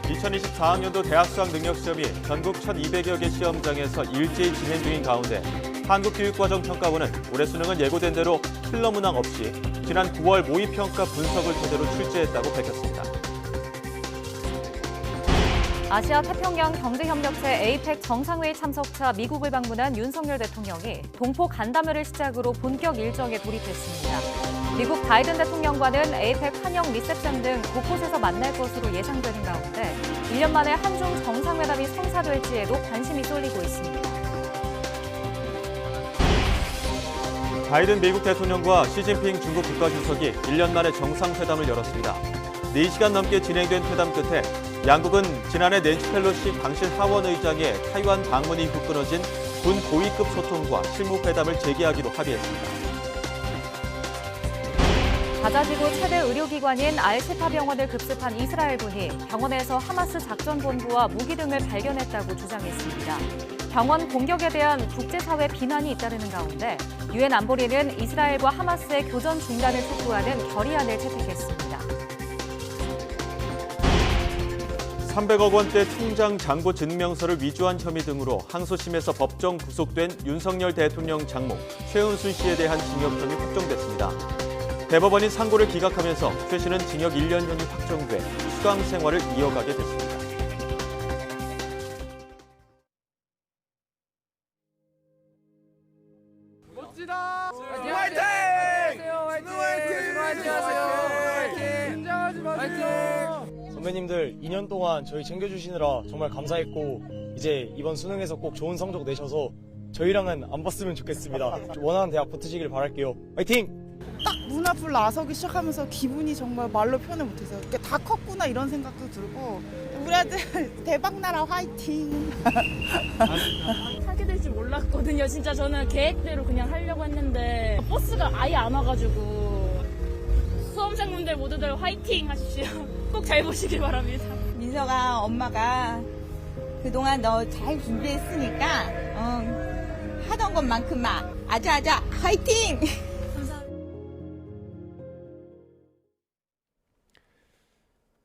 2024학년도 대학수학 능력시험이 전국 1,200여 개 시험장에서 일제히 진행 중인 가운데 한국교육과정평가원은 올해 수능은 예고된 대로 틀러 문항 없이 지난 9월 모의평가 분석을 토대로 출제했다고 밝혔습니다. 아시아 태평양 경제협력체 에이펙 정상회의 참석차 미국을 방문한 윤석열 대통령이 동포 간담회를 시작으로 본격 일정에 돌입했습니다. 미국 바이든 대통령과는 에이펙 환영 리셉션 등 곳곳에서 만날 것으로 예상되는 가운데 1년 만에 한중 정상회담이 성사될지에도 관심이 쏠리고 있습니다. 바이든 미국 대통령과 시진핑 중국 국가주석이 1년 만에 정상회담을 열었습니다. 4시간 넘게 진행된 회담 끝에 양국은 지난해 낸시 펠로시 당시 하원 의장의 타이완 방문 이후 끊어진 군 고위급 소통과 실무 회담을 재개하기로 합의했습니다. 가자지구 최대 의료기관인 알시파 병원을 급습한 이스라엘군이 병원에서 하마스 작전본부와 무기 등을 발견했다고 주장했습니다. 병원 공격에 대한 국제사회 비난이 잇따르는 가운데 유엔 안보리는 이스라엘과 하마스의 교전 중단을 촉구하는 결의안을 채택했습니다. 300억 원대 통장 잔고 증명서를 위조한 혐의 등으로 항소심에서 법정 구속된 윤석열 대통령 장모 최은순 씨에 대한 징역형이 확정됐습니다. 대법원이 상고를 기각하면서 최 씨는 징역 1년형이 확정돼 수강 생활을 이어가게 됐습니다. 멋지다! 화이팅! 선배님들 2년 동안 저희 챙겨주시느라 정말 감사했고 이제 이번 수능에서 꼭 좋은 성적 내셔서 저희랑은 안 봤으면 좋겠습니다. 원하는 대학 붙으시길 바랄게요. 화이팅! 딱 문 앞을 나서기 시작하면서 기분이 정말 말로 표현을 못해서 다 컸구나 이런 생각도 들고 우리 아들 대박 나라 화이팅! 하게 될 줄 몰랐거든요. 진짜 저는 계획대로 그냥 하려고 했는데 버스가 아예 안 와가지고 수험생분들 모두들 화이팅 하십시오. 꼭 잘 보시길 바랍니다. 민서가 엄마가 그동안 너 잘 준비했으니까 하던 것만큼만 아자아자 화이팅!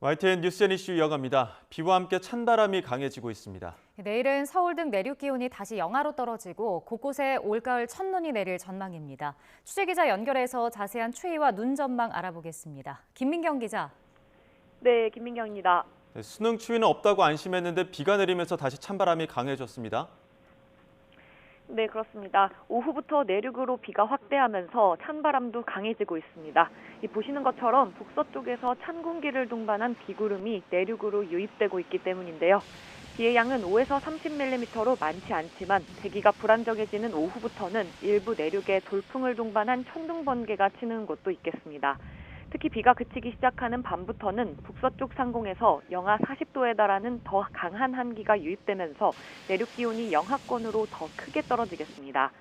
YTN 뉴스앤 이슈 이어갑니다. 비와 함께 찬바람이 강해지고 있습니다. 내일은 서울 등 내륙 기온이 다시 영하로 떨어지고 곳곳에 올가을 첫눈이 내릴 전망입니다. 취재기자 연결해서 자세한 추위와 눈 전망 알아보겠습니다. 김민경 기자. 네, 김민경입니다. 수능 추위는 없다고 안심했는데 비가 내리면서 다시 찬바람이 강해졌습니다. 네, 그렇습니다. 오후부터 내륙으로 비가 확대하면서 찬바람도 강해지고 있습니다. 보시는 것처럼 북서쪽에서 찬 공기를 동반한 비구름이 내륙으로 유입되고 있기 때문인데요. 비의 양은 5에서 30mm로 많지 않지만 대기가 불안정해지는 오후부터는 일부 내륙에 돌풍을 동반한 천둥 번개가 치는 곳도 있겠습니다. 특히 비가 그치기 시작하는 밤부터는 북서쪽 상공에서 영하 40도에 달하는 더 강한 한기가 유입되면서 내륙 기온이 영하권으로 더 크게 떨어지겠습니다.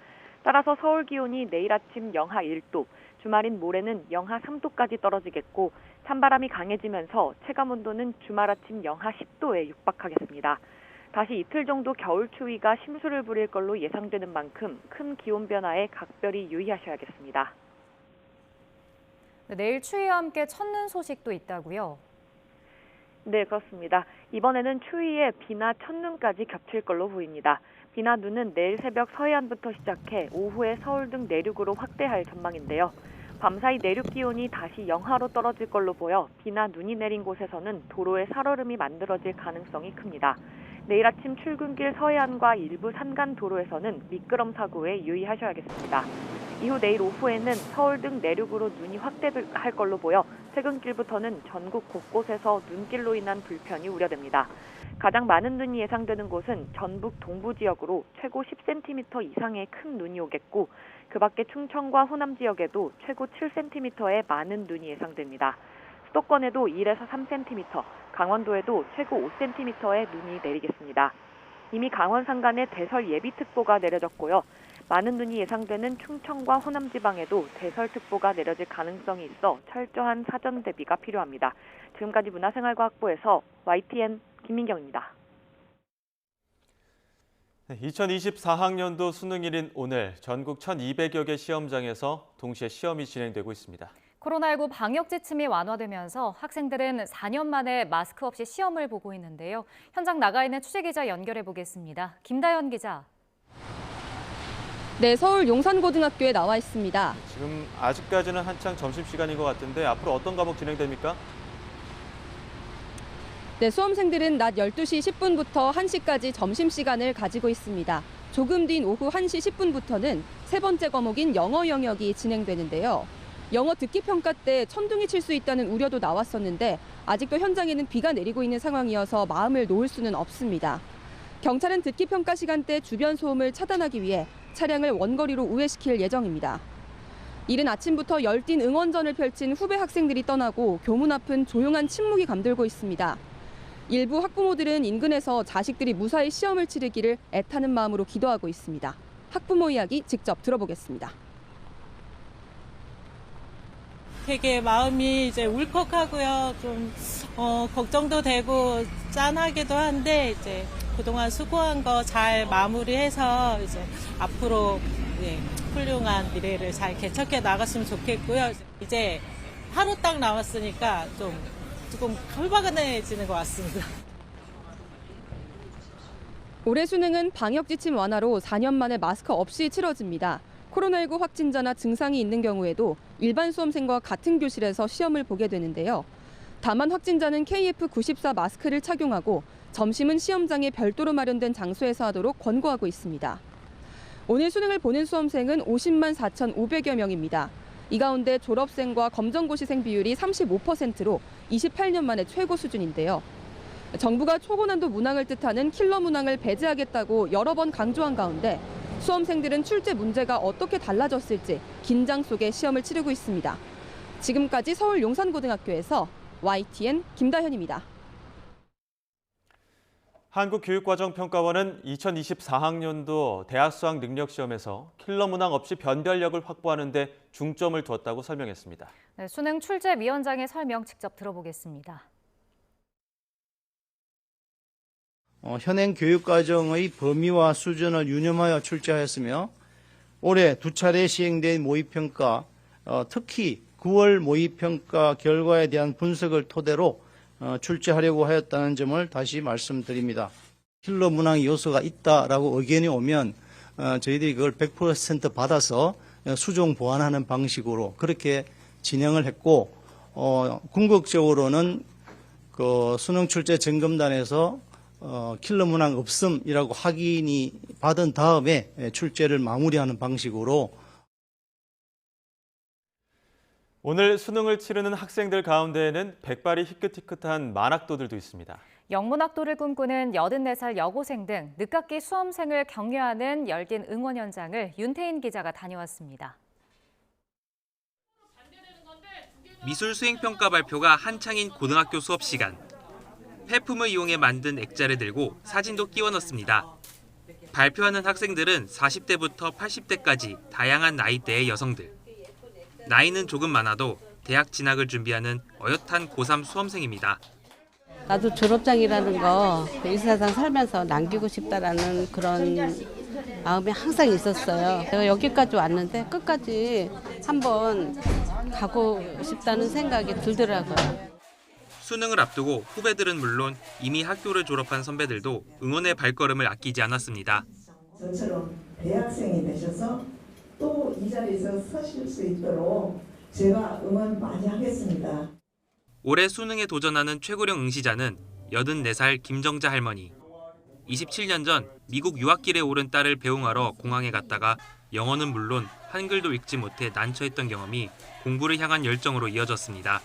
따라서 서울 기온이 내일 아침 영하 1도, 주말인 모레는 영하 3도까지 떨어지겠고 찬바람이 강해지면서 체감온도는 주말 아침 영하 10도에 육박하겠습니다. 다시 이틀 정도 겨울 추위가 심수를 부릴 걸로 예상되는 만큼 큰 기온 변화에 각별히 유의하셔야겠습니다. 내일 추위와 함께 첫눈 소식도 있다고요? 네, 그렇습니다. 이번에는 추위에 비나 첫눈까지 겹칠 걸로 보입니다. 비나 눈은 내일 새벽 서해안부터 시작해 오후에 서울 등 내륙으로 확대할 전망인데요. 밤사이 내륙 기온이 다시 영하로 떨어질 걸로 보여 비나 눈이 내린 곳에서는 도로에 살얼음이 만들어질 가능성이 큽니다. 내일 아침 출근길 서해안과 일부 산간 도로에서는 미끄럼 사고에 유의하셔야겠습니다. 이후 내일 오후에는 서울 등 내륙으로 눈이 확대할 걸로 보여 퇴근길부터는 전국 곳곳에서 눈길로 인한 불편이 우려됩니다. 가장 많은 눈이 예상되는 곳은 전북 동부 지역으로 최고 10cm 이상의 큰 눈이 오겠고 그 밖에 충청과 호남 지역에도 최고 7cm의 많은 눈이 예상됩니다. 수도권에도 1에서 3cm, 강원도에도 최고 5cm의 눈이 내리겠습니다. 이미 강원 산간에 대설 예비특보가 내려졌고요. 많은 눈이 예상되는 충청과 호남 지방에도 대설특보가 내려질 가능성이 있어 철저한 사전 대비가 필요합니다. 지금까지 문화생활과학부에서 YTN 김민경입니다. 2024학년도 수능일인 오늘 전국 1,200여 개 시험장에서 동시에 시험이 진행되고 있습니다. 코로나19 방역 지침이 완화되면서 학생들은 4년 만에 마스크 없이 시험을 보고 있는데요. 현장 나가 있는 취재기자 연결해 보겠습니다. 김다연 기자. 네, 서울 용산고등학교에 나와 있습니다. 지금 아직까지는 한창 점심시간인 것 같은데 앞으로 어떤 과목 진행됩니까? 네, 수험생들은 낮 12시 10분부터 1시까지 점심시간을 가지고 있습니다. 조금 뒤인 오후 1시 10분부터는 세 번째 과목인 영어 영역이 진행되는데요. 영어 듣기 평가 때 천둥이 칠 수 있다는 우려도 나왔었는데 아직도 현장에는 비가 내리고 있는 상황이어서 마음을 놓을 수는 없습니다. 경찰은 듣기 평가 시간대 주변 소음을 차단하기 위해 차량을 원거리로 우회시킬 예정입니다. 이른 아침부터 열띤 응원전을 펼친 후배 학생들이 떠나고 교문 앞은 조용한 침묵이 감돌고 있습니다. 일부 학부모들은 인근에서 자식들이 무사히 시험을 치르기를 애타는 마음으로 기도하고 있습니다. 학부모 이야기 직접 들어보겠습니다. 되게 마음이 이제 울컥하고요. 좀 걱정도 되고 짠하기도 한데 이제 그동안 수고한 거 잘 마무리해서 이제 앞으로 훌륭한 미래를 잘 개척해 나갔으면 좋겠고요. 이제 하루 딱 남았으니까 조금 홀바근해지는 것 같습니다. 올해 수능은 방역 지침 완화로 4년 만에 마스크 없이 치러집니다. 코로나19 확진자나 증상이 있는 경우에도 일반 수험생과 같은 교실에서 시험을 보게 되는데요. 다만 확진자는 KF94 마스크를 착용하고 점심은 시험장에 별도로 마련된 장소에서 하도록 권고하고 있습니다. 오늘 수능을 보는 수험생은 50만 4,500여 명입니다. 이 가운데 졸업생과 검정고시생 비율이 35%로 28년 만에 최고 수준인데요. 정부가 초고난도 문항을 뜻하는 킬러 문항을 배제하겠다고 여러 번 강조한 가운데 수험생들은 출제 문제가 어떻게 달라졌을지 긴장 속에 시험을 치르고 있습니다. 지금까지 서울 용산고등학교에서 YTN 김다현입니다. 한국교육과정평가원은 2024학년도 대학 수학 능력 시험에서 킬러 문항 없이 변별력을 확보하는 데 중점을 두었다고 설명했습니다. 네, 수능 출제위원장의 설명 직접 들어보겠습니다. 현행 교육과정의 범위와 수준을 유념하여 출제하였으며 올해 두 차례 시행된 모의평가, 특히 9월 모의평가 결과에 대한 분석을 토대로 출제하려고 하였다는 점을 다시 말씀드립니다. 킬러 문항 요소가 있다라고 의견이 오면 저희들이 그걸 100% 받아서 수정 보완하는 방식으로 그렇게 진행을 했고 궁극적으로는 그 수능 출제 점검단에서 킬러 문항 없음이라고 확인이 받은 다음에 출제를 마무리하는 방식으로. 오늘 수능을 치르는 학생들 가운데에는 백발이 희끗희끗한 만학도들도 있습니다. 영문학도를 꿈꾸는 84살 여고생 등 늦깎이 수험생을 격려하는 열띤 응원 현장을 윤태인 기자가 다녀왔습니다. 미술 수행평가 발표가 한창인 고등학교 수업 시간. 폐품을 이용해 만든 액자를 들고 사진도 끼워 넣습니다. 발표하는 학생들은 40대부터 80대까지 다양한 나이대의 여성들. 나이는 조금 많아도 대학 진학을 준비하는 어엿한 고3 수험생입니다. 나도 졸업장이라는 거 이 세상 살면서 남기고 싶다라는 그런 마음이 항상 있었어요. 내가 여기까지 왔는데 끝까지 한번 가고 싶다는 생각이 들더라고요. 수능을 앞두고 후배들은 물론 이미 학교를 졸업한 선배들도 응원의 발걸음을 아끼지 않았습니다. 저처럼 대학생이 되셔서 또 이 자리에서 서실 수 있도록 제가 응원 많이 하겠습니다. 올해 수능에 도전하는 최고령 응시자는 84살 김정자 할머니. 27년 전 미국 유학길에 오른 딸을 배웅하러 공항에 갔다가 영어는 물론 한글도 읽지 못해 난처했던 경험이 공부를 향한 열정으로 이어졌습니다.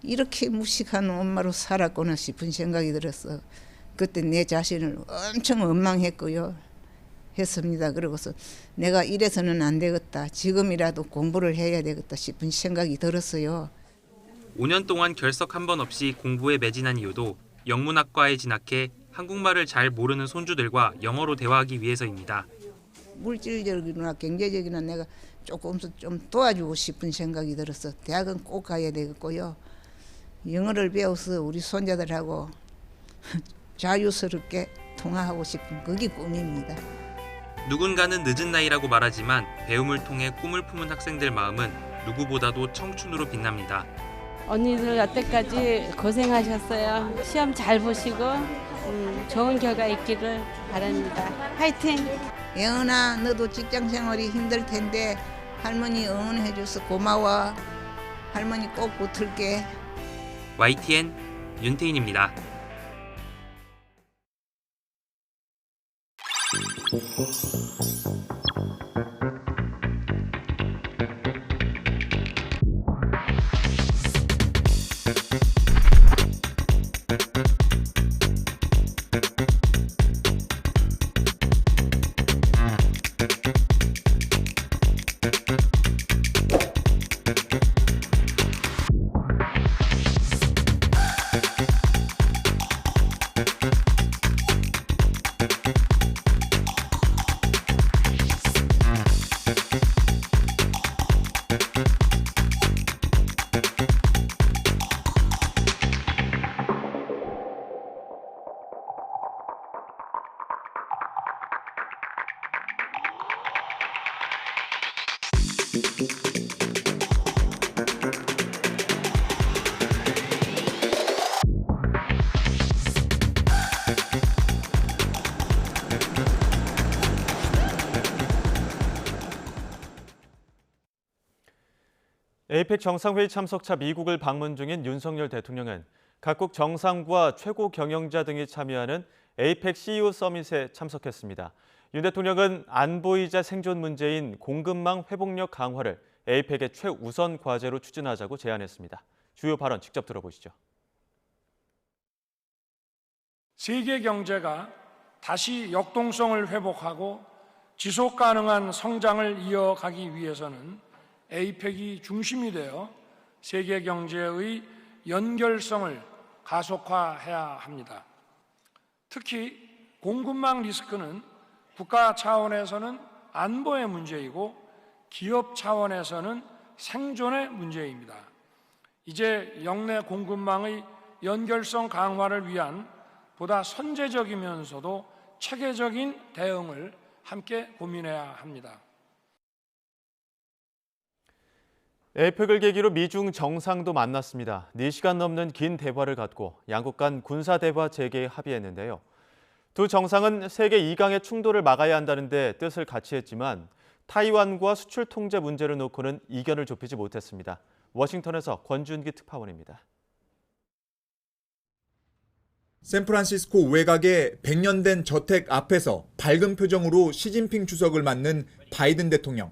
이렇게 무식한 엄마로 살았구나 싶은 생각이 들었어. 그때 내 자신을 엄청 원망했고요. 했습니다. 그러고서 내가 이래서는 안 되겠다. 지금이라도 공부를 해야 되겠다 싶은 생각이 들었어요. 5년 동안 결석 한 번 없이 공부에 매진한 이유도 영문학과에 진학해 한국말을 잘 모르는 손주들과 영어로 대화하기 위해서입니다. 물질적이나 경제적이나 내가 조금씩 좀 도와주고 싶은 생각이 들어서 대학은 꼭 가야 되겠고요. 영어를 배워서 우리 손자들하고 자유스럽게 통화하고 싶은 그게 꿈입니다. 누군가는 늦은 나이라고 말하지만 배움을 통해 꿈을 품은 학생들 마음은 누구보다도 청춘으로 빛납니다. 언니들 여태까지 고생하셨어요. 시험 잘 보시고 좋은 결과 있기를 바랍니다. 화이팅! 예은아, 너도 직장 생활이 힘들 텐데 할머니 응원해줘서 고마워. 할머니 꼭 붙을게. YTN 윤태인입니다. 에이펙 정상회의 참석차 미국을 방문 중인 윤석열 대통령은 각국 정상과 최고 경영자 등이 참여하는 에이펙 CEO 서밋에 참석했습니다. 윤 대통령은 안보이자 생존 문제인 공급망 회복력 강화를 에이펙의 최우선 과제로 추진하자고 제안했습니다. 주요 발언 직접 들어보시죠. 세계 경제가 다시 역동성을 회복하고 지속 가능한 성장을 이어가기 위해서는 에이펙이 중심이 되어 세계 경제의 연결성을 가속화해야 합니다. 특히 공급망 리스크는 국가 차원에서는 안보의 문제이고 기업 차원에서는 생존의 문제입니다. 이제 역내 공급망의 연결성 강화를 위한 보다 선제적이면서도 체계적인 대응을 함께 고민해야 합니다. 에이펙을 계기로 미중 정상도 만났습니다. 4시간 넘는 긴 대화를 갖고 양국 간 군사대화 재개에 합의했는데요. 두 정상은 세계 2강의 충돌을 막아야 한다는 데 뜻을 같이 했지만 타이완과 수출 통제 문제를 놓고는 이견을 좁히지 못했습니다. 워싱턴에서 권준기 특파원입니다. 샌프란시스코 외곽의 100년 된 저택 앞에서 밝은 표정으로 시진핑 주석을 맞는 바이든 대통령.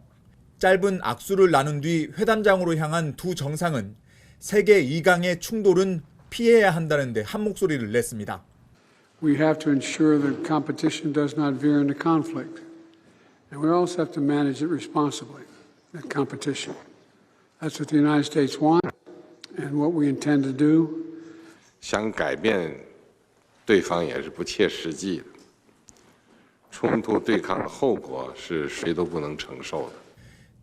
짧은 악수를 나눈 뒤 회담장으로 향한 두 정상은 세계 2강의 충돌은 피해야 한다는 데 한 목소리를 냈습니다. We have to ensure that competition does not veer into conflict. And we also have to manage it responsibly, that competition. That's what the United States wants and what we intend to do. 想改变对方也是不切实际的。冲突对抗的后果是谁都不能承受的。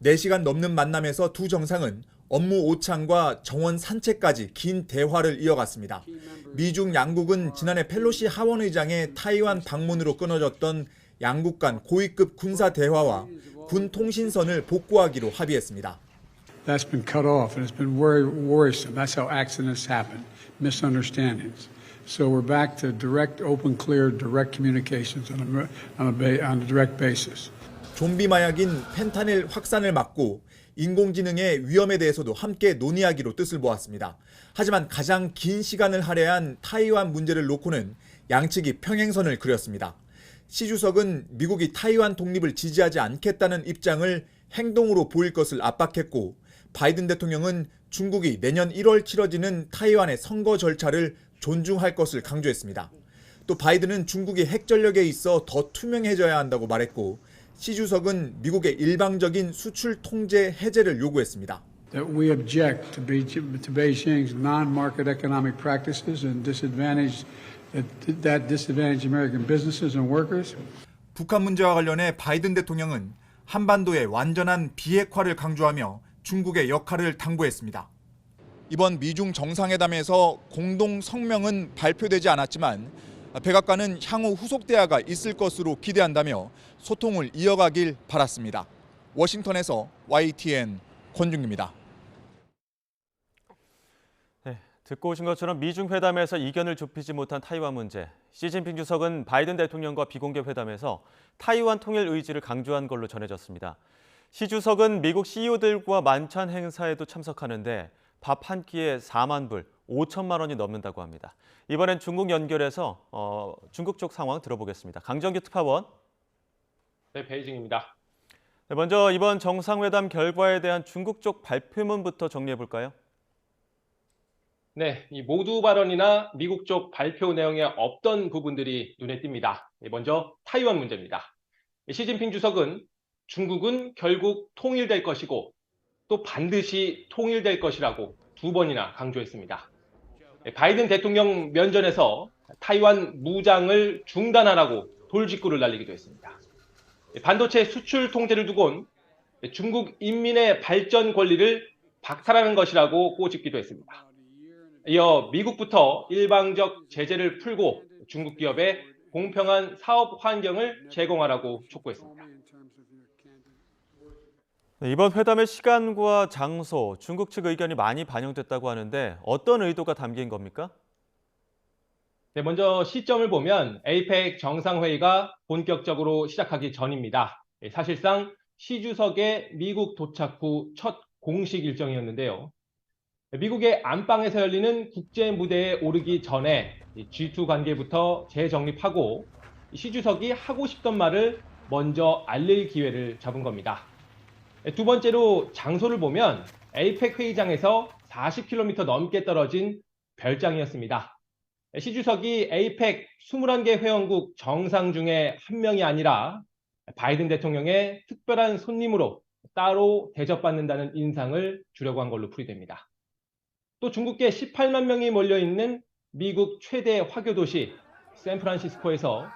4시간 넘는 만남에서 두 정상은 업무 오찬과 정원 산책까지 긴 대화를 이어갔습니다. 미중 양국은 지난해 펠로시 하원의장의 타이완 방문으로 끊어졌던 양국 간 고위급 군사 대화와 군 통신선을 복구하기로 합의했습니다. That's been cut off and it's been very worrisome. That's how accidents happen, misunderstandings. So we're back to direct, open, clear, direct communications on a direct basis. 좀비 마약인 펜타닐 확산을 막고 인공지능의 위험에 대해서도 함께 논의하기로 뜻을 모았습니다. 하지만 가장 긴 시간을 할애한 타이완 문제를 놓고는 양측이 평행선을 그렸습니다. 시 주석은 미국이 타이완 독립을 지지하지 않겠다는 입장을 행동으로 보일 것을 압박했고 바이든 대통령은 중국이 내년 1월 치러지는 타이완의 선거 절차를 존중할 것을 강조했습니다. 또 바이든은 중국이 핵 전력에 있어 더 투명해져야 한다고 말했고 시 주석은 미국의 일방적인 수출 통제 해제를 요구했습니다. That we object to Beijing's non-market economic practices and disadvantage American businesses and workers. 북한 문제와 관련해 바이든 대통령은 한반도의 완전한 비핵화를 강조하며 중국의 역할을 당부했습니다. 이번 미중 정상회담에서 공동 성명은 발표되지 않았지만 백악관은 향후 후속 대화가 있을 것으로 기대한다며 소통을 이어가길 바랐습니다. 워싱턴에서 YTN 권중기입니다. 듣고 오신 것처럼 미중 회담에서 이견을 좁히지 못한 타이완 문제. 시진핑 주석은 바이든 대통령과 비공개 회담에서 타이완 통일 의지를 강조한 걸로 전해졌습니다. 시 주석은 미국 CEO들과 만찬 행사에도 참석하는데 밥 한 끼에 4만 불, 5천만 원이 넘는다고 합니다. 이번엔 중국 연결해서 중국 쪽 상황 들어보겠습니다. 강정규 특파원. 네, 베이징입니다. 네, 먼저 이번 정상회담 결과에 대한 중국 쪽 발표문부터 정리해 볼까요? 네, 이 모두 발언이나 미국 쪽 발표 내용에 없던 부분들이 눈에 띕니다. 먼저 타이완 문제입니다. 시진핑 주석은 중국은 결국 통일될 것이고 또 반드시 통일될 것이라고 2번이나 강조했습니다. 바이든 대통령 면전에서 타이완 무장을 중단하라고 돌직구를 날리기도 했습니다. 반도체 수출 통제를 두곤 중국 인민의 발전 권리를 박탈하는 것이라고 꼬집기도 했습니다. 이어 미국부터 일방적 제재를 풀고 중국 기업에 공평한 사업 환경을 제공하라고 촉구했습니다. 네, 이번 회담의 시간과 장소, 중국 측 의견이 많이 반영됐다고 하는데 어떤 의도가 담긴 겁니까? 네, 먼저 시점을 보면 에이펙 정상회의가 본격적으로 시작하기 전입니다. 사실상 시 주석의 미국 도착 후 첫 공식 일정이었는데요. 미국의 안방에서 열리는 국제 무대에 오르기 전에 G2 관계부터 재정립하고 시 주석이 하고 싶던 말을 먼저 알릴 기회를 잡은 겁니다. 두 번째로 장소를 보면 에이펙 회의장에서 40km 넘게 떨어진 별장이었습니다. 시 주석이 에이펙 21개 회원국 정상 중에 한 명이 아니라 바이든 대통령의 특별한 손님으로 따로 대접받는다는 인상을 주려고 한 걸로 풀이됩니다. 또 중국계 18만 명이 몰려있는 미국 최대 화교 도시 샌프란시스코에서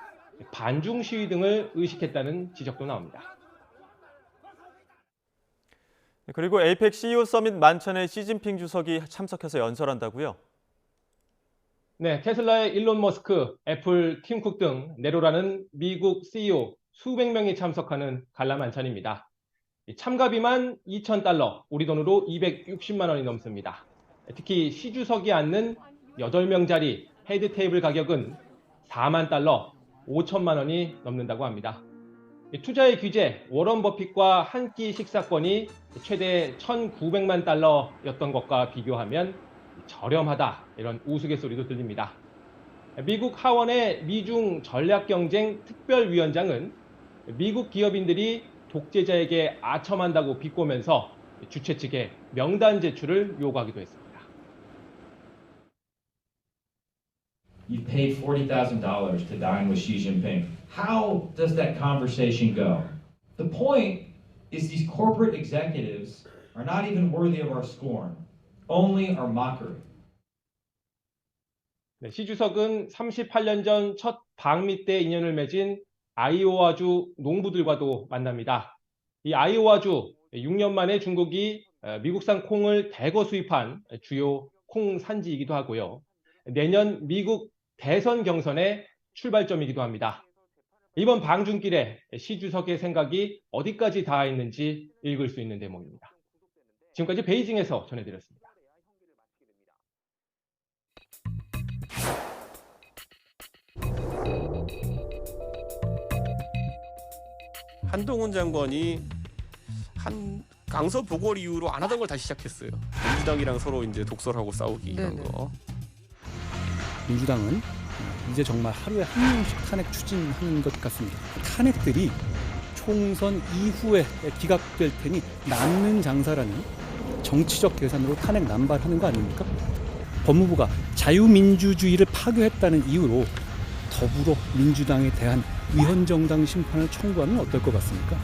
반중 시위 등을 의식했다는 지적도 나옵니다. 그리고 에이펙 CEO 서밋 만찬에 시진핑 주석이 참석해서 연설한다고요? 네, 테슬라의 일론 머스크, 애플 팀 쿡 등 내로라는 미국 CEO 수백 명이 참석하는 갈라 만찬입니다. 참가비만 $2,000, 우리 돈으로 260만 원이 넘습니다. 특히 시 주석이 앉는 8명짜리 헤드 테이블 가격은 $4만, 5천만 원이 넘는다고 합니다. 투자의 귀재, 워런 버핏과 한 끼 식사권이 최대 $1,900만 였던 것과 비교하면 저렴하다, 이런 우스갯소리도 들립니다. 미국 하원의 미중 전략경쟁 특별위원장은 미국 기업인들이 독재자에게 아첨한다고 비꼬면서 주최 측에 명단 제출을 요구하기도 했습니다. You paid $40,000 to dine with Xi Jinping. How does that conversation go? The point is these corporate executives are not even worthy of our scorn, only our mockery. 네, 시 주석은 38년 전 첫 방미 때 인연을 맺은 아이오와주 농부들과도 만납니다. 이 아이오와주 6년 만에 중국이 미국산 콩을 대거 수입한 주요 콩 산지이기도 하고요. 내년 미국 대선 경선의 출발점이기도 합니다. 이번 방중길에 시 주석의 생각이 어디까지 닿아 있는지 읽을 수 있는 대목입니다. 지금까지 베이징에서 전해드렸습니다. 한동훈 장관이 한 강서 보궐 이후로 안 하던 걸 다시 시작했어요. 민주당이랑 서로 이제 독설하고 싸우기 이런 거. 민주당은 이제 정말 하루에 한 명씩 탄핵 추진하는 것 같습니다. 탄핵들이 총선 이후에 기각될 테니 남는 장사라는 정치적 계산으로 탄핵 남발하는 거 아닙니까? 법무부가 자유민주주의를 파괴했다는 이유로 더불어민주당에 대한 위헌정당 심판을 청구하면 어떨 것 같습니까?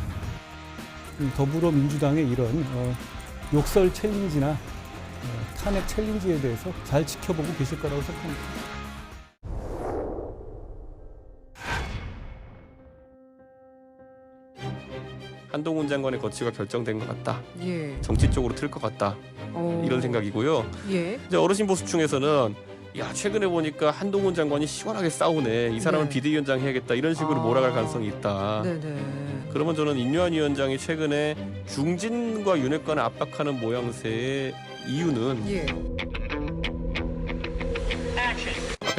더불어민주당의 이런 욕설 챌린지나 탄핵 챌린지에 대해서 잘 지켜보고 계실 거라고 생각합니다. 한동훈 장관의 거취가 결정된 것 같다. 예. 정치 쪽으로 틀 것 같다. 이런 생각이고요. 예. 이제 어르신 보수층에서는 야 최근에 보니까 한동훈 장관이 시원하게 싸우네. 이 사람은 네. 비대위원장 해야겠다. 이런 식으로 몰아갈 가능성이 있다. 네네. 그러면 저는 인류한 위원장이 최근에 중진과 윤핵관을 압박하는 모양새의 이유는 예.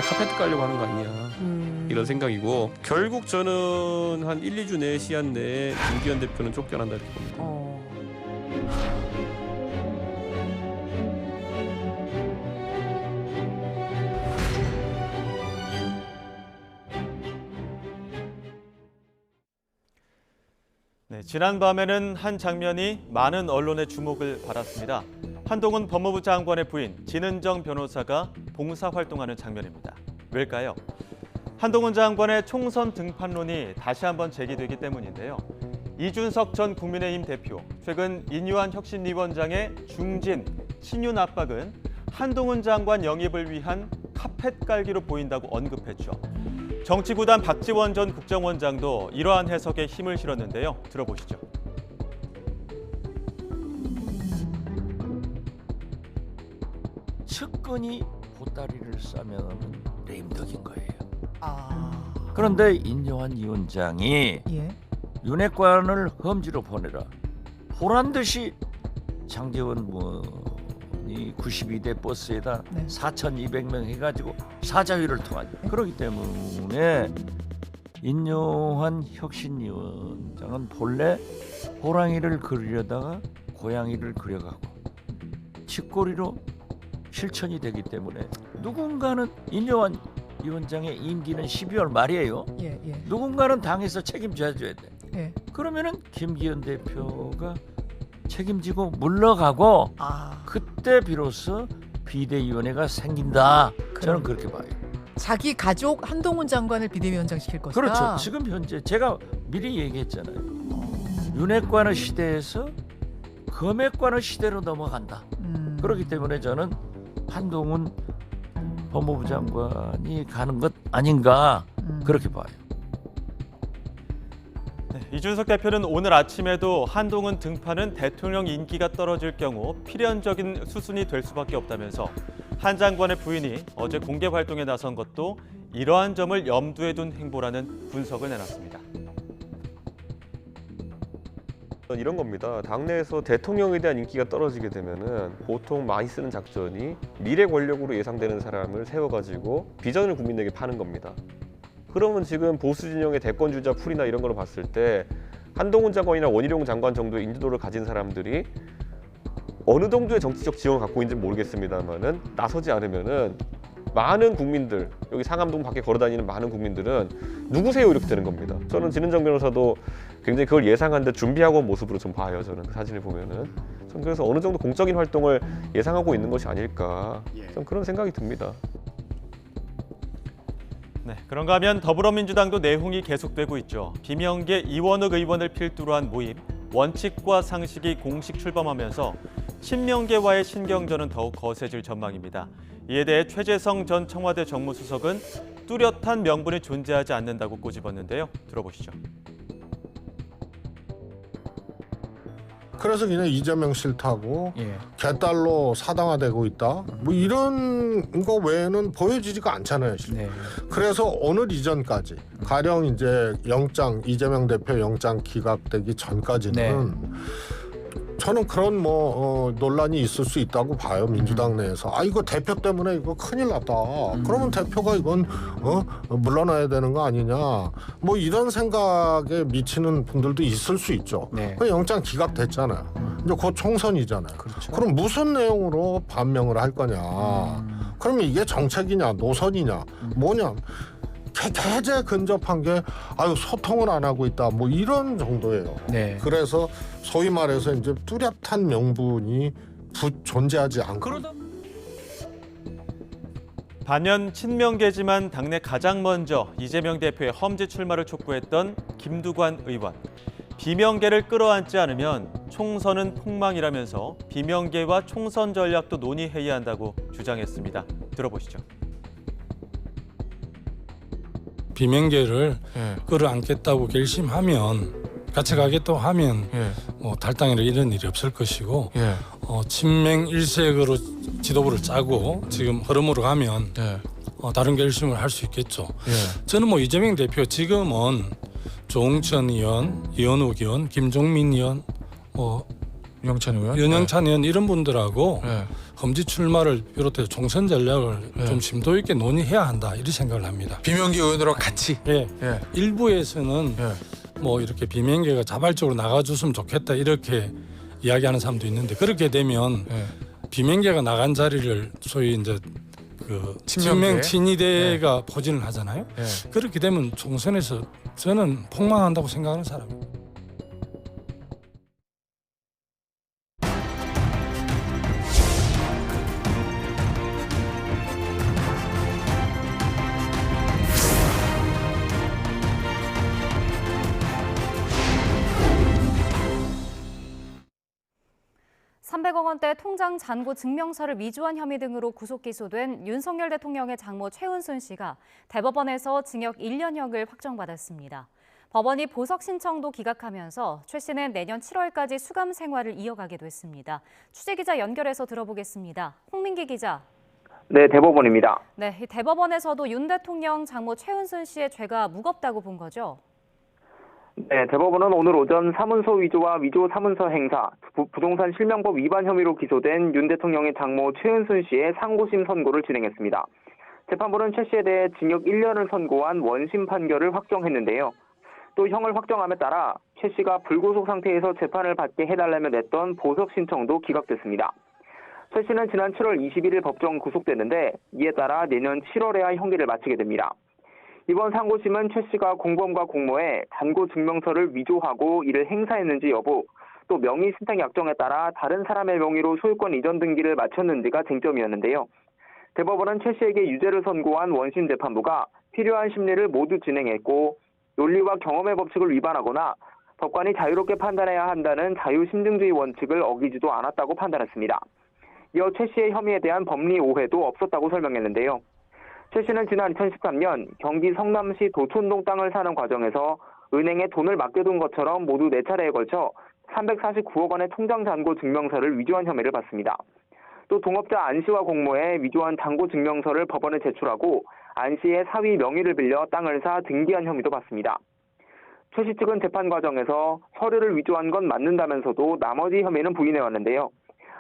카페트 깔려고 하는 거 아니냐 이런 생각이고 결국 저는 한 1, 2주 내 시한 내에 김기현 대표는 쫓겨난다 이렇게 봅니다. 네, 지난밤에는 한 장면이 많은 언론의 주목을 받았습니다. 한동훈 법무부 장관의 부인 진은정 변호사가 봉사활동하는 장면입니다. 왜일까요? 한동훈 장관의 총선 등판론이 다시 한번 제기되기 때문인데요. 이준석 전 국민의힘 대표, 최근 인유한 혁신위원장의 중진, 친윤 압박은 한동훈 장관 영입을 위한 카펫 깔기로 보인다고 언급했죠. 정치구단 박지원 전 국정원장도 이러한 해석에 힘을 실었는데요. 들어보시죠. 측근이 보따리를 싸면 레임덕인 거예요. 그런데 인요한 위원장이 윤핵관을 험지로 보내라. 보란듯이 장제원 이 92대 버스에다 4,200명 해가지고 사자회를 통하죠. 그렇기 때문에 인요한 혁신위원장은 본래 호랑이를 그리려다가 고양이를 그려가고 쥐꼬리로 실천이 되기 때문에 누군가는 인요한 위원장의 임기는 12월 말이에요. 누군가는 당에서 책임져야 돼. 그러면은 김기현 대표가 책임지고 물러가고 그때 비로소 비대위원회가 생긴다. 저는 그렇게 봐요. 자기 가족 한동훈 장관을 비대위원장 시킬 것이다. 그렇죠. 지금 현재 제가 미리 얘기했잖아요. 윤핵관의 시대에서 검핵관의 시대로 넘어간다. 그렇기 때문에 저는 한동훈 법무부 장관이 가는 것 아닌가 그렇게 봐요. 이준석 대표는 오늘 아침에도 한동훈 등판은 대통령 인기가 떨어질 경우 필연적인 수순이 될 수밖에 없다면서 한 장관의 부인이 어제 공개 활동에 나선 것도 이러한 점을 염두에 둔 행보라는 분석을 내놨습니다. 이런 겁니다. 당내에서 대통령에 대한 인기가 떨어지게 되면은 보통 많이 쓰는 작전이 미래 권력으로 예상되는 사람을 세워가지고 비전을 국민에게 파는 겁니다. 그러면 지금 보수 진영의 대권주자 풀이나 이런 걸 봤을 때 한동훈 장관이나 원희룡 장관 정도의 인지도를 가진 사람들이 어느 정도의 정치적 지형을 갖고 있는지 모르겠습니다만은 나서지 않으면은 많은 국민들, 여기 상암동 밖에 걸어다니는 많은 국민들은 누구세요 이렇게 되는 겁니다. 저는 진은정 변호사도 굉장히 그걸 예상한 데 준비하고 온 모습으로 좀 봐요. 저는 그 사진을 보면은. 저는 그래서 어느 정도 공적인 활동을 예상하고 있는 것이 아닐까. 좀 그런 생각이 듭니다. 네, 그런가 하면 더불어민주당도 내홍이 계속되고 있죠. 비명계 이원욱 의원을 필두로 한 모임, 원칙과 상식이 공식 출범하면서 친명계와의 신경전은 더욱 거세질 전망입니다. 이에 대해 최재성 전 청와대 정무수석은 뚜렷한 명분이 존재하지 않는다고 꼬집었는데요. 들어보시죠. 그래서 그냥 이재명 싫다고 개딸로 사당화되고 있다. 뭐 이런 거 외에는 보여지지가 않잖아요. 그래서 오늘 이전까지 가령 이제 영장 이재명 대표 영장 기각되기 전까지는 저는 그런 논란이 있을 수 있다고 봐요. 민주당 내에서. 이거 대표 때문에 이거 큰일 났다. 그러면 대표가 이건 물러나야 되는 거 아니냐. 뭐 이런 생각에 미치는 분들도 있을 수 있죠. 그 영장 기각됐잖아요. 이제 곧 총선이잖아요. 그럼 무슨 내용으로 반명을 할 거냐. 그러면 이게 정책이냐 노선이냐 뭐냐. 개제 근접한 게 소통을 안 하고 있다 뭐 이런 정도예요. 그래서 소위 말해서 이제 뚜렷한 명분이 존재하지 않고 반면 친명계지만 당내 가장 먼저 이재명 대표의 험지 출마를 촉구했던 김두관 의원. 비명계를 끌어안지 않으면 총선은 폭망이라면서 비명계와 총선 전략도 논의해야 한다고 주장했습니다. 들어보시죠. 비명계를 끌어안겠다고 결심하면 같이 가겠다고 하면 탈당이나 이런 일이 없을 것이고 친명 일색으로 지도부를 짜고 지금 흐름으로 가면 다른 결심을 할 수 있겠죠. 저는 이재명 대표 지금은 조홍천 의원, 이현욱 의원, 김종민 의원 윤영찬 의원, 윤영찬 의원 이런 분들하고 험지 출마를 비롯해서 총선 전략을 좀 심도 있게 논의해야 한다 이런 생각을 합니다. 비명계 의원들하고 같이. 일부에서는 뭐 이렇게 비명계가 자발적으로 나가줬으면 좋겠다 이렇게 이야기하는 사람도 있는데 그렇게 되면 비명계가 나간 자리를 소위 이제 그 친명 친이대가 포진을 하잖아요. 그렇게 되면 총선에서 저는 폭망한다고 생각하는 사람입니다. $300억 원대 통장 잔고 증명서를 위조한 혐의 등으로 구속 기소된 윤석열 대통령의 장모 최은순 씨가 대법원에서 징역 1년형을 확정받았습니다. 법원이 보석 신청도 기각하면서 최 씨는 내년 7월까지 수감 생활을 이어가게 됐습니다. 취재기자 연결해서 들어보겠습니다. 홍민기 기자. 네, 대법원입니다. 네, 대법원에서도 윤 대통령 장모 최은순 씨의 죄가 무겁다고 본 거죠? 네, 대법원은 오늘 오전 사문서 위조와 위조 사문서 행사, 부동산 실명법 위반 혐의로 기소된 윤 대통령의 장모 최은순 씨의 상고심 선고를 진행했습니다. 재판부는 최 씨에 대해 징역 1년을 선고한 원심 판결을 확정했는데요. 또 형을 확정함에 따라 최 씨가 불구속 상태에서 재판을 받게 해달라며 냈던 보석 신청도 기각됐습니다. 최 씨는 지난 7월 21일 법정 구속됐는데 이에 따라 내년 7월에야 형기를 마치게 됩니다. 이번 상고심은 최 씨가 공범과 공모해 잔고 증명서를 위조하고 이를 행사했는지 여부, 또 명의 신탁 약정에 따라 다른 사람의 명의로 소유권 이전 등기를 마쳤는지가 쟁점이었는데요. 대법원은 최 씨에게 유죄를 선고한 원심 재판부가 필요한 심리를 모두 진행했고 논리와 경험의 법칙을 위반하거나 법관이 자유롭게 판단해야 한다는 자유심증주의 원칙을 어기지도 않았다고 판단했습니다. 이어 최 씨의 혐의에 대한 법리 오해도 없었다고 설명했는데요. 최 씨는 지난 2013년 경기 성남시 도촌동 땅을 사는 과정에서 은행에 돈을 맡겨둔 것처럼 모두 4차례에 걸쳐 349억 원의 통장 잔고 증명서를 위조한 혐의를 받습니다. 또 동업자 안 씨와 공모해 위조한 잔고 증명서를 법원에 제출하고 안 씨의 사위 명의를 빌려 땅을 사 등기한 혐의도 받습니다. 최 씨 측은 재판 과정에서 서류를 위조한 건 맞는다면서도 나머지 혐의는 부인해왔는데요.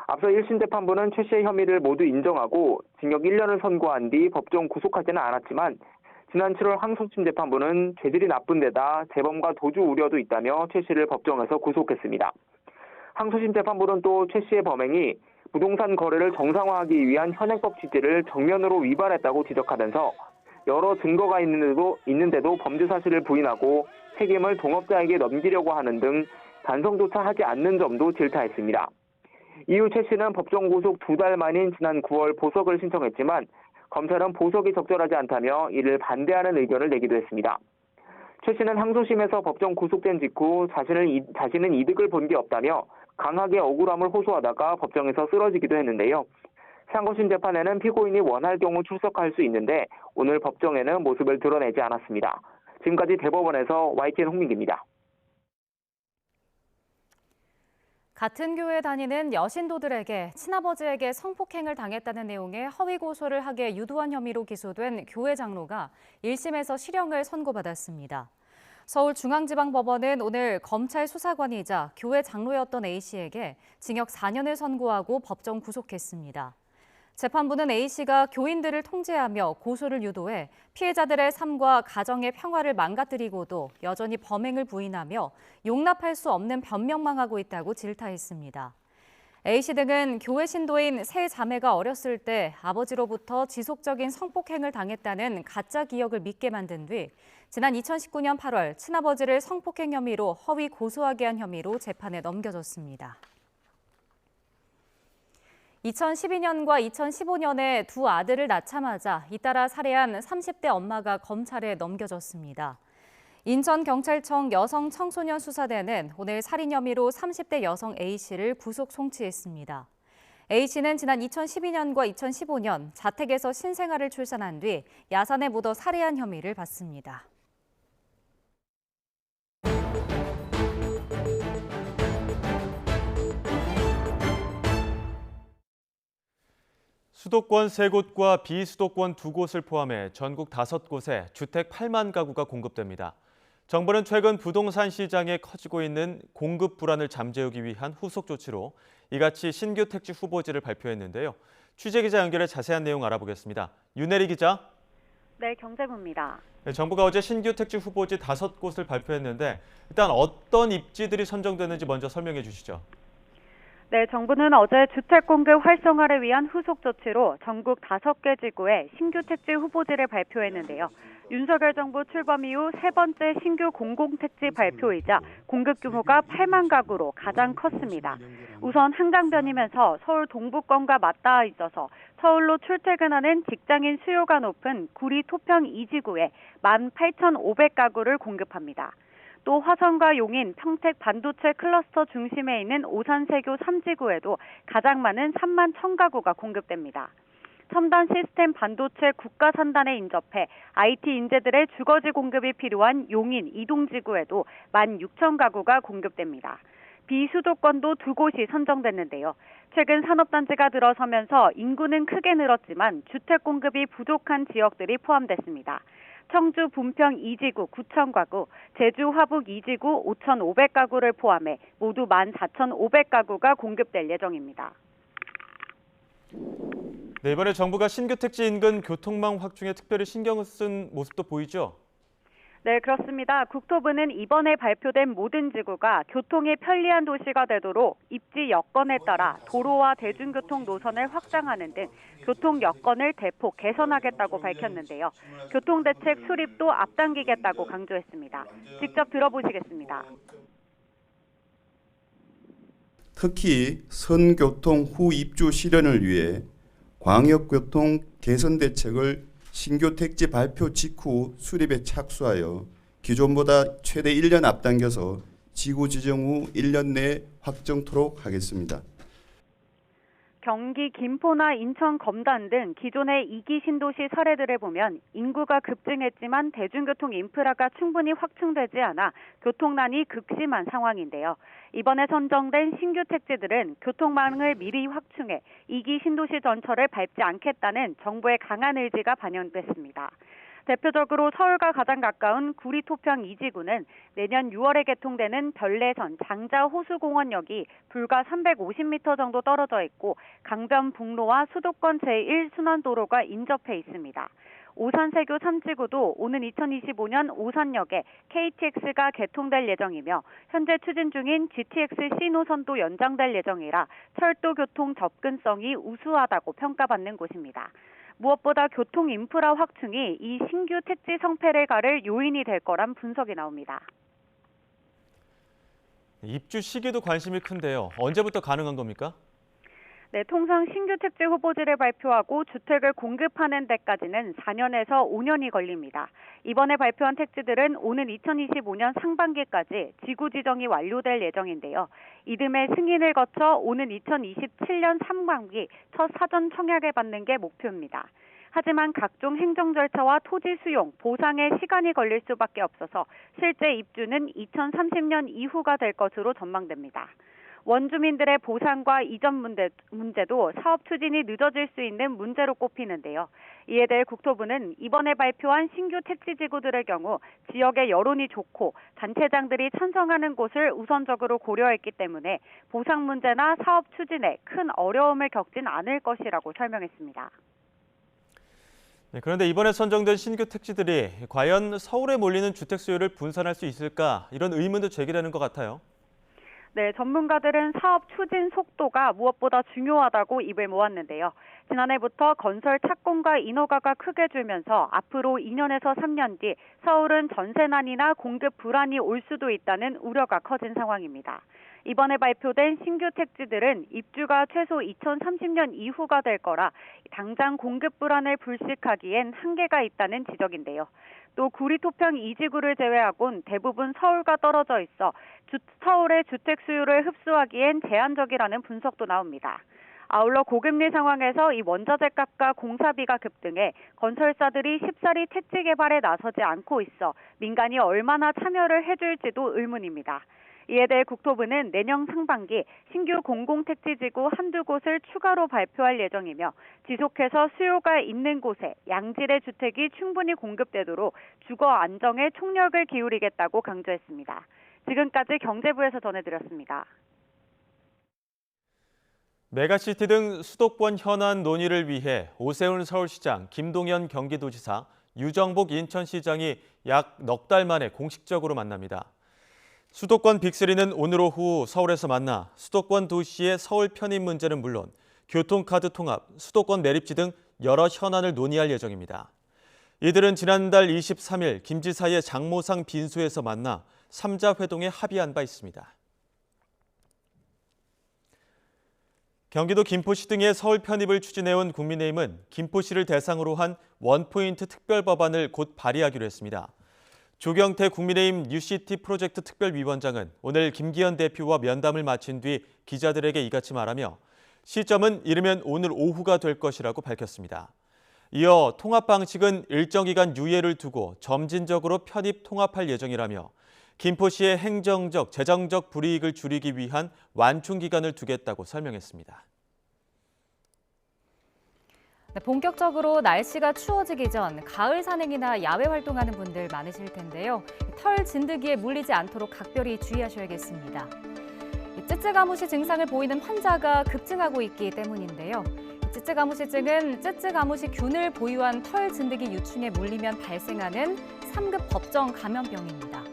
앞서 1심 재판부는 최 씨의 혐의를 모두 인정하고 징역 1년을 선고한 뒤 법정 구속하지는 않았지만 지난 7월 항소심 재판부는 죄질이 나쁜 데다 재범과 도주 우려도 있다며 최 씨를 법정에서 구속했습니다. 항소심 재판부는 또 최 씨의 범행이 부동산 거래를 정상화하기 위한 현행법 취지를 정면으로 위반했다고 지적하면서 여러 증거가 있는데도 범죄 사실을 부인하고 책임을 동업자에게 넘기려고 하는 등 반성조차 하지 않는 점도 질타했습니다. 이후 최 씨는 법정 구속 2달 만인 지난 9월 보석을 신청했지만 검찰은 보석이 적절하지 않다며 이를 반대하는 의견을 내기도 했습니다. 최 씨는 항소심에서 법정 구속된 직후 자신은 이득을 본 게 없다며 강하게 억울함을 호소하다가 법정에서 쓰러지기도 했는데요. 상고심 재판에는 피고인이 원할 경우 출석할 수 있는데 오늘 법정에는 모습을 드러내지 않았습니다. 지금까지 대법원에서 YTN 홍민기입니다. 같은 교회 다니는 여신도들에게 친아버지에게 성폭행을 당했다는 내용의 허위 고소를 하게 유도한 혐의로 기소된 교회 장로가 1심에서 실형을 선고받았습니다. 서울중앙지방법원은 오늘 검찰 수사관이자 교회 장로였던 A씨에게 징역 4년을 선고하고 법정 구속했습니다. 재판부는 A씨가 교인들을 통제하며 고소를 유도해 피해자들의 삶과 가정의 평화를 망가뜨리고도 여전히 범행을 부인하며 용납할 수 없는 변명만 하고 있다고 질타했습니다. A씨 등은 교회 신도인 세 자매가 어렸을 때 아버지로부터 지속적인 성폭행을 당했다는 가짜 기억을 믿게 만든 뒤 지난 2019년 8월 친아버지를 성폭행 혐의로 허위 고소하게 한 혐의로 재판에 넘겨졌습니다. 2012년과 2015년에 두 아들을 낳자마자 잇따라 살해한 30대 엄마가 검찰에 넘겨졌습니다. 인천경찰청 여성청소년수사대는 오늘 살인 혐의로 30대 여성 A씨를 구속 송치했습니다. A씨는 지난 2012년과 2015년 자택에서 신생아를 출산한 뒤 야산에 묻어 살해한 혐의를 받습니다. 수도권 3곳과 비수도권 2곳을 포함해 전국 5곳에 주택 8만 가구가 공급됩니다. 정부는 최근 부동산 시장에 커지고 있는 공급 불안을 잠재우기 위한 후속 조치로 이같이 신규 택지 후보지를 발표했는데요. 취재기자 연결해 자세한 내용 알아보겠습니다. 윤혜리 기자. 네, 경제부입니다. 정부가 어제 신규 택지 후보지 5곳을 발표했는데 일단 어떤 입지들이 선정됐는지 먼저 설명해 주시죠. 네, 정부는 어제 주택 공급 활성화를 위한 후속 조치로 전국 5개 지구에 신규 택지 후보지를 발표했는데요. 윤석열 정부 출범 이후 세 번째 신규 공공택지 발표이자 공급 규모가 8만 가구로 가장 컸습니다. 우선 한강변이면서 서울 동부권과 맞닿아 있어서 서울로 출퇴근하는 직장인 수요가 높은 구리 토평 2지구에 18,500가구를 공급합니다. 또 화성과 용인, 평택 반도체 클러스터 중심에 있는 오산세교 3지구에도 가장 많은 3만 1,000가구가 공급됩니다. 첨단 시스템 반도체 국가 산단에 인접해 IT 인재들의 주거지 공급이 필요한 용인 이동지구에도 16,000가구가 공급됩니다. 비수도권도 2곳이 선정됐는데요. 최근 산업단지가 들어서면서 인구는 크게 늘었지만 주택 공급이 부족한 지역들이 포함됐습니다. 청주 분평 2지구 9,000가구, 제주 화북 2지구 5,500가구를 포함해 모두 14,500가구가 공급될 예정입니다. 네, 이번에 정부가 신규 택지 인근 교통망 확충에 특별히 신경을 쓴 모습도 보이죠? 네, 그렇습니다. 국토부는 이번에 발표된 모든 지구가 교통이 편리한 도시가 되도록 입지 여건에 따라 도로와 대중교통 노선을 확장하는 등 교통 여건을 대폭 개선하겠다고 밝혔는데요. 교통대책 수립도 앞당기겠다고 강조했습니다. 직접 들어보시겠습니다. 특히 선교통 후 입주 실현을 위해 광역교통 개선 대책을 신규 택지 발표 직후 수립에 착수하여 기존보다 최대 1년 앞당겨서 지구 지정 후 1년 내에 확정토록 하겠습니다. 경기 김포나 인천 검단 등 기존의 2기 신도시 사례들을 보면 인구가 급증했지만 대중교통 인프라가 충분히 확충되지 않아 교통난이 극심한 상황인데요. 이번에 선정된 신규 택지들은 교통망을 미리 확충해 2기 신도시 전철을 밟지 않겠다는 정부의 강한 의지가 반영됐습니다. 대표적으로 서울과 가장 가까운 구리 토평 2지구는 내년 6월에 개통되는 별내선 장자 호수공원역이 불과 350m 정도 떨어져 있고 강변북로와 수도권 제1순환도로가 인접해 있습니다. 오산세교 3지구도 오는 2025년 오산역에 KTX가 개통될 예정이며 현재 추진 중인 GTX C노선도 연장될 예정이라 철도 교통 접근성이 우수하다고 평가받는 곳입니다. 무엇보다 교통 인프라 확충이 이 신규 택지 성패를 가를 요인이 될 거란 분석이 나옵니다. 입주 시기도 관심이 큰데요. 언제부터 가능한 겁니까? 네, 통상 신규 택지 후보지를 발표하고 주택을 공급하는 데까지는 4년에서 5년이 걸립니다. 이번에 발표한 택지들은 오는 2025년 상반기까지 지구 지정이 완료될 예정인데요. 이듬해 승인을 거쳐 오는 2027년 상반기 첫 사전 청약을 받는 게 목표입니다. 하지만 각종 행정 절차와 토지 수용, 보상에 시간이 걸릴 수밖에 없어서 실제 입주는 2030년 이후가 될 것으로 전망됩니다. 원주민들의 보상과 이전 문제도 사업 추진이 늦어질 수 있는 문제로 꼽히는데요. 이에 대해 국토부는 이번에 발표한 신규 택지 지구들의 경우 지역의 여론이 좋고 단체장들이 찬성하는 곳을 우선적으로 고려했기 때문에 보상 문제나 사업 추진에 큰 어려움을 겪진 않을 것이라고 설명했습니다. 네, 그런데 이번에 선정된 신규 택지들이 과연 서울에 몰리는 주택 수요를 분산할 수 있을까? 이런 의문도 제기되는 것 같아요. 네, 전문가들은 사업 추진 속도가 무엇보다 중요하다고 입을 모았는데요. 지난해부터 건설 착공과 인허가가 크게 줄면서 앞으로 2년에서 3년 뒤 서울은 전세난이나 공급 불안이 올 수도 있다는 우려가 커진 상황입니다. 이번에 발표된 신규 택지들은 입주가 최소 2030년 이후가 될 거라 당장 공급 불안을 불식하기엔 한계가 있다는 지적인데요. 또 구리 토평 2지구를 제외하곤 대부분 서울과 떨어져 있어 서울의 주택 수요를 흡수하기엔 제한적이라는 분석도 나옵니다. 아울러 고금리 상황에서 이 원자재 값과 공사비가 급등해 건설사들이 쉽사리 택지 개발에 나서지 않고 있어 민간이 얼마나 참여를 해줄지도 의문입니다. 이에 대해 국토부는 내년 상반기 신규 공공택지지구 한두 곳을 추가로 발표할 예정이며 지속해서 수요가 있는 곳에 양질의 주택이 충분히 공급되도록 주거 안정에 총력을 기울이겠다고 강조했습니다. 지금까지 경제부에서 전해드렸습니다. 메가시티 등 수도권 현안 논의를 위해 오세훈 서울시장, 김동연 경기도지사, 유정복 인천시장이 약 넉 달 만에 공식적으로 만납니다. 수도권 빅3는 오늘 오후 서울에서 만나 수도권 도시의 서울 편입 문제는 물론 교통카드 통합, 수도권 매립지 등 여러 현안을 논의할 예정입니다. 이들은 지난달 23일 김 지사의 장모상 빈소에서 만나 3자 회동에 합의한 바 있습니다. 경기도 김포시 등의 서울 편입을 추진해온 국민의힘은 김포시를 대상으로 한 원포인트 특별법안을 곧 발의하기로 했습니다. 조경태 국민의힘 뉴시티 프로젝트 특별위원장은 오늘 김기현 대표와 면담을 마친 뒤 기자들에게 이같이 말하며 시점은 이르면 오늘 오후가 될 것이라고 밝혔습니다. 이어 통합 방식은 일정 기간 유예를 두고 점진적으로 편입 통합할 예정이라며 김포시의 행정적, 재정적 불이익을 줄이기 위한 완충 기간을 두겠다고 설명했습니다. 네, 본격적으로 날씨가 추워지기 전 가을 산행이나 야외 활동하는 분들 많으실 텐데요. 털 진드기에 물리지 않도록 각별히 주의하셔야겠습니다. 쯔쯔가무시 증상을 보이는 환자가 급증하고 있기 때문인데요. 쯔쯔가무시증은 쯔쯔가무시균을 보유한 털 진드기 유충에 물리면 발생하는 3급 법정 감염병입니다.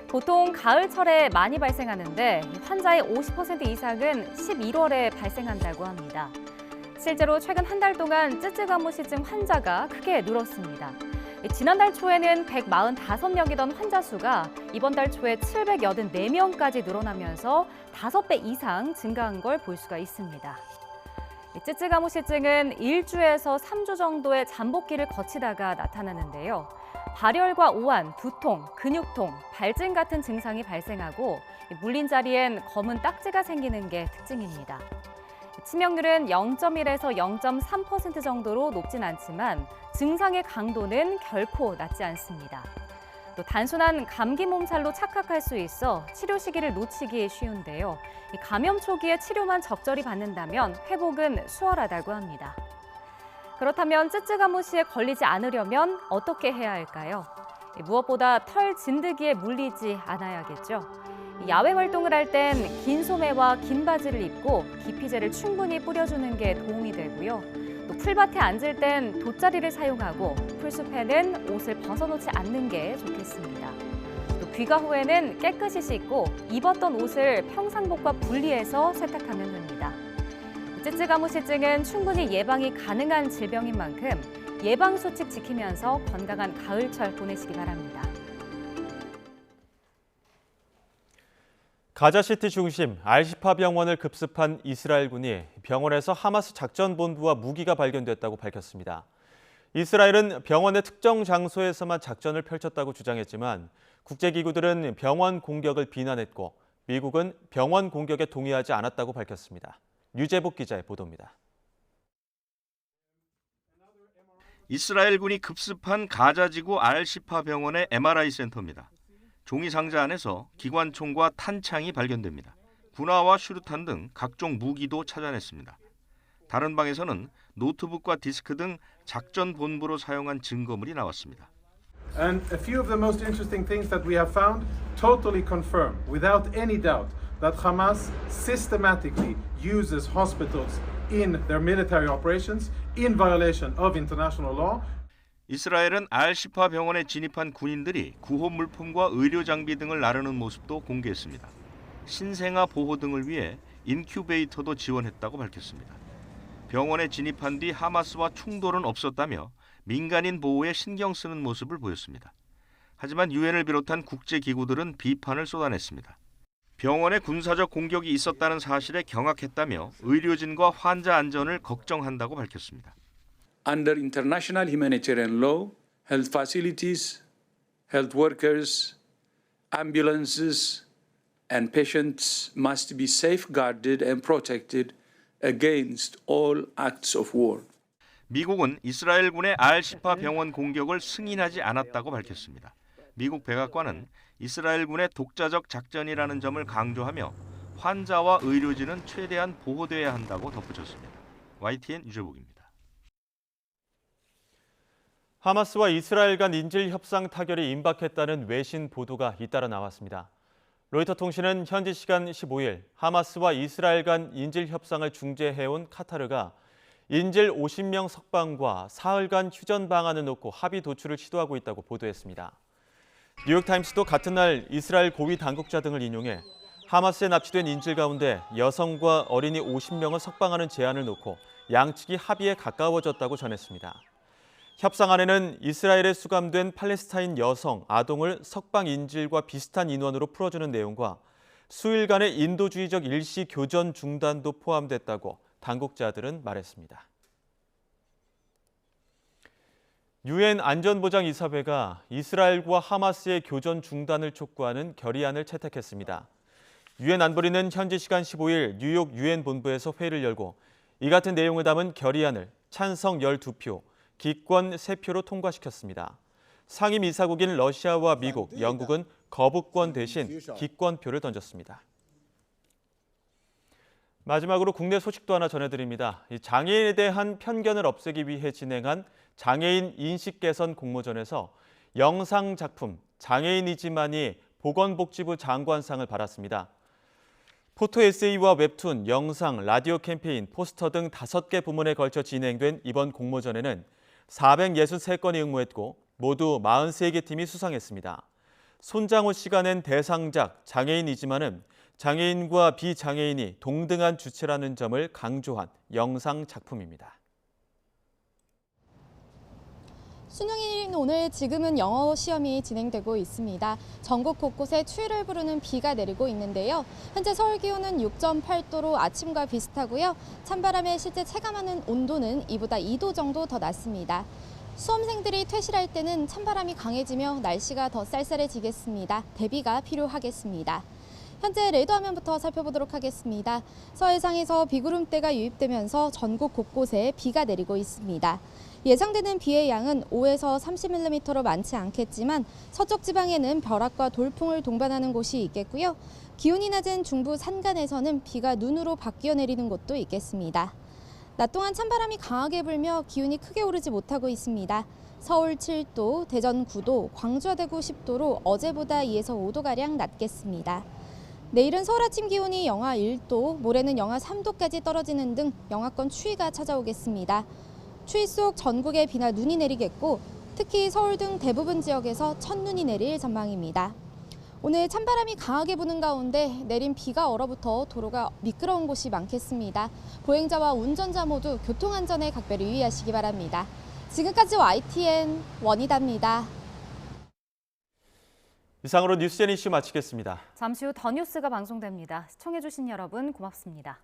보통 가을철에 많이 발생하는데 환자의 50% 이상은 11월에 발생한다고 합니다. 실제로 최근 한 달 동안 쯔쯔가무시증 환자가 크게 늘었습니다. 지난달 초에는 145명이던 환자 수가 이번 달 초에 784명까지 늘어나면서 5배 이상 증가한 걸 볼 수가 있습니다. 쯔쯔가무시증은 1주에서 3주 정도의 잠복기를 거치다가 나타나는데요. 발열과 오한, 두통, 근육통, 발진 같은 증상이 발생하고 물린 자리엔 검은 딱지가 생기는 게 특징입니다. 치명률은 0.1에서 0.3% 정도로 높진 않지만 증상의 강도는 결코 낮지 않습니다. 또 단순한 감기 몸살로 착각할 수 있어 치료 시기를 놓치기 쉬운데요. 감염 초기에 치료만 적절히 받는다면 회복은 수월하다고 합니다. 그렇다면 쯔쯔가무시에 걸리지 않으려면 어떻게 해야 할까요? 무엇보다 털 진드기에 물리지 않아야겠죠. 야외 활동을 할 땐 긴 소매와 긴 바지를 입고 기피제를 충분히 뿌려주는 게 도움이 되고요. 또 풀밭에 앉을 땐 돗자리를 사용하고 풀숲에는 옷을 벗어놓지 않는 게 좋겠습니다. 또 귀가 후에는 깨끗이 씻고 입었던 옷을 평상복과 분리해서 세탁하면 됩니다. 쯔쯔가무시증은 충분히 예방이 가능한 질병인 만큼 예방수칙 지키면서 건강한 가을철 보내시기 바랍니다. 가자시티 중심 알시파 병원을 급습한 이스라엘군이 병원에서 하마스 작전본부와 무기가 발견됐다고 밝혔습니다. 이스라엘은 병원의 특정 장소에서만 작전을 펼쳤다고 주장했지만 국제기구들은 병원 공격을 비난했고 미국은 병원 공격에 동의하지 않았다고 밝혔습니다. 유재복 기자의 보도입니다. 이스라엘군이 급습한 가자지구 알시파 병원의 MRI 센터입니다. 종이 상자 안에서 기관총과 탄창이 발견됩니다. 군화와 슈루탄 등 각종 무기도 찾아냈습니다. 다른 방에서는 노트북과 디스크 등 작전 본부로 사용한 증거물이 나왔습니다. And a few of the most interesting things that we have found totally confirm, without any doubt, that Hamas systematically uses hospitals in their military operations in violation of international law. 이스라엘은 알시파 병원에 진입한 군인들이 구호 물품과 의료 장비 등을 나르는 모습도 공개했습니다. 신생아 보호 등을 위해 인큐베이터도 지원했다고 밝혔습니다. 병원에 진입한 뒤 하마스와 충돌은 없었다며 민간인 보호에 신경 쓰는 모습을 보였습니다. 하지만 유엔을 비롯한 국제기구들은 비판을 쏟아냈습니다. 병원에 군사적 공격이 있었다는 사실에 경악했다며 의료진과 환자 안전을 걱정한다고 밝혔습니다. Under international humanitarian law, health facilities, health workers, ambulances, and patients must be safeguarded and protected against all acts of war. 미국은 이스라엘군의 알시파 병원 공격을 승인하지 않았다고 밝혔습니다. 미국 백악관은 이스라엘군의 독자적 작전이라는 점을 강조하며 환자와 의료진은 최대한 보호돼야 한다고 덧붙였습니다. YTN 유재복입니다. 하마스와 이스라엘 간 인질 협상 타결이 임박했다는 외신 보도가 잇따라 나왔습니다. 로이터 통신은 현지 시간 15일 하마스와 이스라엘 간 인질 협상을 중재해온 카타르가 인질 50명 석방과 사흘간 휴전 방안을 놓고 합의 도출을 시도하고 있다고 보도했습니다. 뉴욕타임스도 같은 날 이스라엘 고위 당국자 등을 인용해 하마스에 납치된 인질 가운데 여성과 어린이 50명을 석방하는 제안을 놓고 양측이 합의에 가까워졌다고 전했습니다. 협상안에는 이스라엘에 수감된 팔레스타인 여성, 아동을 석방 인질과 비슷한 인원으로 풀어주는 내용과 수일간의 인도주의적 일시 교전 중단도 포함됐다고 당국자들은 말했습니다. 유엔 안전보장이사회가 이스라엘과 하마스의 교전 중단을 촉구하는 결의안을 채택했습니다. 유엔 안보리는 현지 시간 15일 뉴욕 유엔 본부에서 회의를 열고 이 같은 내용을 담은 결의안을 찬성 12표, 기권 3표로 통과시켰습니다. 상임이사국인 러시아와 미국, 영국은 거부권 대신 기권표를 던졌습니다. 마지막으로 국내 소식도 하나 전해드립니다. 장애인에 대한 편견을 없애기 위해 진행한 장애인 인식 개선 공모전에서 영상 작품 장애인이지만이 보건복지부 장관상을 받았습니다. 포토 에세이와 웹툰, 영상, 라디오 캠페인, 포스터 등 5개 부문에 걸쳐 진행된 이번 공모전에는 463건이 응모했고 모두 43개 팀이 수상했습니다. 손장호 씨가 낸 대상작 장애인이지만은 장애인과 비장애인이 동등한 주체라는 점을 강조한 영상 작품입니다. 수능인 오늘 지금은 영어 시험이 진행되고 있습니다. 전국 곳곳에 추위를 부르는 비가 내리고 있는데요. 현재 서울 기온은 6.8도로 아침과 비슷하고요. 찬바람에 실제 체감하는 온도는 이보다 2도 정도 더 낮습니다. 수험생들이 퇴실할 때는 찬바람이 강해지며 날씨가 더 쌀쌀해지겠습니다. 대비가 필요하겠습니다. 현재 레이더 화면부터 살펴보도록 하겠습니다. 서해상에서 비구름대가 유입되면서 전국 곳곳에 비가 내리고 있습니다. 예상되는 비의 양은 5에서 30mm로 많지 않겠지만 서쪽 지방에는 벼락과 돌풍을 동반하는 곳이 있겠고요. 기온이 낮은 중부 산간에서는 비가 눈으로 바뀌어 내리는 곳도 있겠습니다. 낮 동안 찬바람이 강하게 불며 기온이 크게 오르지 못하고 있습니다. 서울 7도, 대전 9도, 광주와 대구 10도로 어제보다 2에서 5도가량 낮겠습니다. 내일은 서울 아침 기온이 영하 1도, 모레는 영하 3도까지 떨어지는 등 영하권 추위가 찾아오겠습니다. 추위 속 전국에 비나 눈이 내리겠고 특히 서울 등 대부분 지역에서 첫눈이 내릴 전망입니다. 오늘 찬바람이 강하게 부는 가운데 내린 비가 얼어붙어 도로가 미끄러운 곳이 많겠습니다. 보행자와 운전자 모두 교통안전에 각별히 유의하시기 바랍니다. 지금까지 YTN 원희다입니다. 이상으로 뉴스제니 이슈 마치겠습니다. 잠시 후 더 뉴스가 방송됩니다. 시청해주신 여러분 고맙습니다.